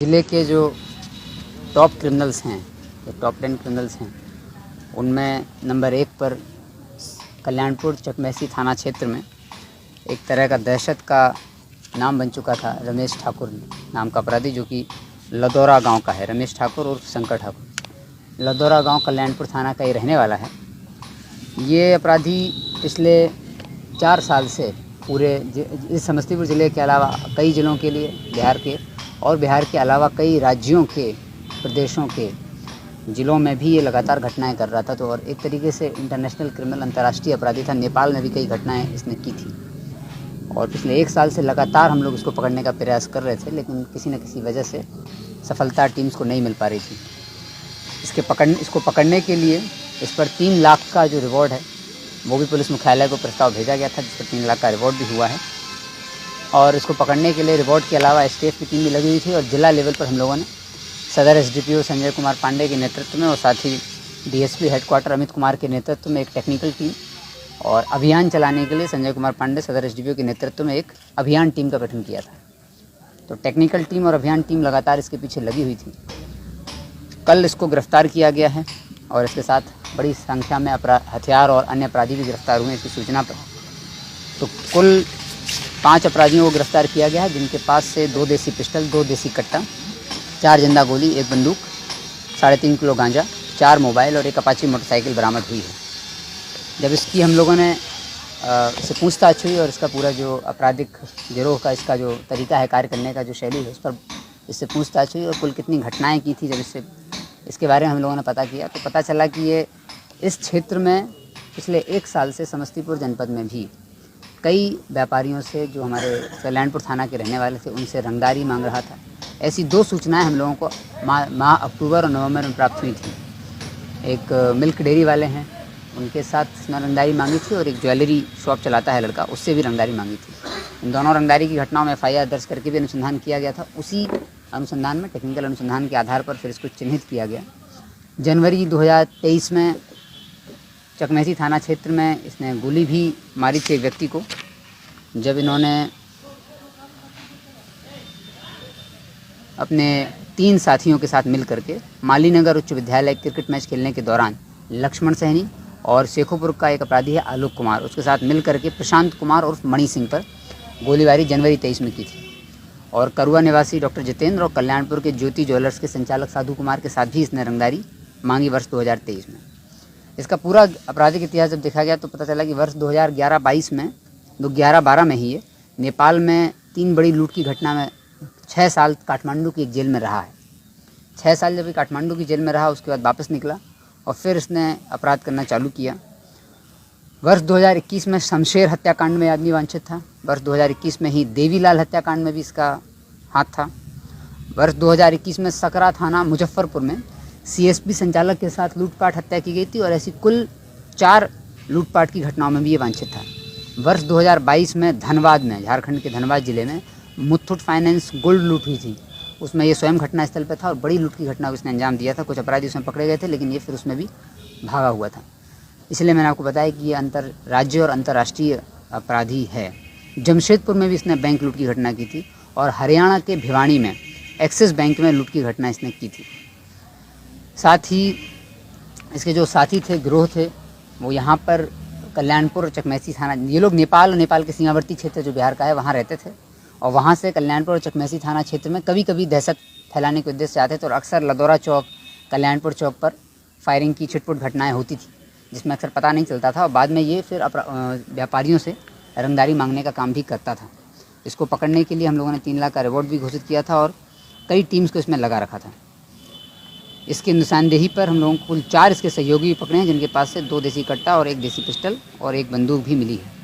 ज़िले के जो टॉप क्रिमिनल्स हैं, जो टॉप 10 क्रिमिनल्स हैं, उनमें नंबर 1 पर कल्याणपुर चकमेसी थाना क्षेत्र में एक तरह का दहशत का नाम बन चुका था रमेश ठाकुर नाम का अपराधी, जो कि लदौरा गांव का है। रमेश ठाकुर और शंकर ठाकुर लदौरा गांव कल्याणपुर थाना का ही रहने वाला है। ये अपराधी पिछले 4 साल से पूरे इस समस्तीपुर ज़िले के अलावा कई ज़िलों के लिए बिहार के अलावा कई राज्यों के, प्रदेशों के ज़िलों में भी ये लगातार घटनाएं कर रहा था। तो और एक तरीके से इंटरनेशनल क्रिमिनल, अंतर्राष्ट्रीय अपराधी था। नेपाल में भी कई घटनाएं इसने की थी और पिछले 1 साल से लगातार हम लोग इसको पकड़ने का प्रयास कर रहे थे, लेकिन किसी न किसी वजह से सफलता टीम्स को नहीं मिल पा रही थी। इसको पकड़ने के लिए इस पर 3 लाख का जो रिवॉर्ड है वो भी पुलिस मुख्यालय को प्रस्ताव भेजा गया था, जिस पर 3 लाख का रिवॉर्ड भी हुआ है। और इसको पकड़ने के लिए रिवॉर्ड के अलावा एसटीएफ की टीम भी लगी हुई थी और जिला लेवल पर हम लोगों ने सदर एसडीपीओ संजय कुमार पांडे के नेतृत्व में और साथ ही डीएसपी हेडक्वार्टर अमित कुमार के नेतृत्व में एक टेक्निकल टीम और अभियान चलाने के लिए संजय कुमार पांडे सदर एसडीपीओ के नेतृत्व में एक अभियान टीम का गठन किया था। तो टेक्निकल टीम और अभियान टीम लगातार इसके पीछे लगी हुई थी। कल इसको गिरफ्तार किया गया है और इसके साथ बड़ी संख्या में हथियार और अन्य अपराधी भी गिरफ्तार हुए इसकी सूचना पर। तो कुल 5 अपराधियों को गिरफ्तार किया गया है, जिनके पास से 2 देसी पिस्टल, 2 देसी कट्टा, 4 जिंदा गोली, 1 बंदूक, 3.5 किलो गांजा, 4 मोबाइल और एक अपाची मोटरसाइकिल बरामद हुई है। जब इसकी हम लोगों ने इससे पूछताछ हुई और इसका पूरा जो आपराधिक गिरोह का इसका जो तरीका है कार्य करने का, जो शैली है, उस पर इससे पूछताछ हुई और कुल कितनी घटनाएं की थी, जब इसके बारे में हम लोगों ने पता किया तो पता चला कि ये इस क्षेत्र में पिछले 1 साल से समस्तीपुर जनपद में भी कई व्यापारियों से, जो हमारे कल्याणपुर थाना के रहने वाले थे, उनसे रंगदारी मांग रहा था। ऐसी 2 सूचनाएं हम लोगों को माह अक्टूबर और नवंबर में प्राप्त हुई थी। एक मिल्क डेयरी वाले हैं, उनके साथ इसने रंगदारी मांगी थी और एक ज्वेलरी शॉप चलाता है लड़का, उससे भी रंगदारी मांगी थी। इन दोनों रंगदारी की घटनाओं में एफआईआर दर्ज करके भी अनुसंधान किया गया था। उसी अनुसंधान में, टेक्निकल अनुसंधान के आधार पर फिर इसको चिन्हित किया गया। जनवरी 2023 में चकमेसी थाना क्षेत्र में इसने गोली भी मारी थी एक व्यक्ति को, जब इन्होंने अपने 3 साथियों के साथ मिल करके मालीनगर उच्च विद्यालय क्रिकेट मैच खेलने के दौरान लक्ष्मण सहनी और शेखोपुर का एक अपराधी है आलोक कुमार, उसके साथ मिल करके प्रशांत कुमार और मणि सिंह पर गोलीबारी जनवरी 23 में की थी। और करुआ निवासी डॉक्टर जितेंद्र और कल्याणपुर के ज्योति ज्वेलर्स के संचालक साधु कुमार के साथ भी इसने रंगदारी मांगी वर्ष 2023 में। इसका पूरा आपराधिक इतिहास जब देखा गया तो पता चला कि वर्ष 2011-22 में 11-12 में ही ये नेपाल में 3 बड़ी लूट की घटना में 6 साल काठमांडू की एक जेल में रहा है। 6 साल जब ये काठमांडू की जेल में रहा, उसके बाद वापस निकला और फिर इसने अपराध करना चालू किया। वर्ष 2021 में शमशेर हत्याकांड में आदमी वांछित था। वर्ष 2021 में ही देवीलाल हत्याकांड में भी इसका हाथ था। वर्ष 2021 में सकरा थाना मुजफ्फरपुर में सीएसपी संचालक के साथ लूटपाट हत्या की गई थी और ऐसी कुल 4 लूटपाट की घटनाओं में भी ये वांछित था। वर्ष 2022 में धनबाद में, झारखंड के धनबाद जिले में मुथूट फाइनेंस गोल्ड लूट हुई थी। उसमें ये स्वयं घटनास्थल पर था और बड़ी लूट की घटना को इसने अंजाम दिया था। कुछ अपराधी उसमें पकड़े गए थे, लेकिन ये फिर उसमें भी भागा हुआ था। इसलिए मैंने आपको बताया कि ये अंतर्राज्यीय और अंतर्राष्ट्रीय अपराधी है। जमशेदपुर में भी इसने बैंक लूट की घटना की थी और हरियाणा के भिवानी में एक्सिस बैंक में लूट की घटना इसने की थी। साथ ही इसके जो साथी थे, गिरोह थे, वो यहाँ पर कल्याणपुर और चकमेसी थाना, ये लोग नेपाल के सीमावर्ती क्षेत्र जो बिहार का है वहाँ रहते थे और वहाँ से कल्याणपुर और चकमेसी थाना क्षेत्र में कभी कभी दहशत फैलाने के उद्देश्य से आते थे और अक्सर लदौरा चौक, कल्याणपुर चौक पर फायरिंग की छिटपुट घटनाएं होती थी, जिसमें अक्सर पता नहीं चलता था और बाद में ये फिर व्यापारियों से रंगदारी मांगने का काम भी करता था। इसको पकड़ने के लिए हम लोगों ने 3 लाख का रिवॉर्ड भी घोषित किया था और कई टीम्स को इसमें लगा रखा था। इसकी निशानदेही पर हम लोगों को कुल 4 इसके सहयोगी पकड़े हैं, जिनके पास से 2 देसी कट्टा और 1 देसी पिस्टल और 1 बंदूक भी मिली है।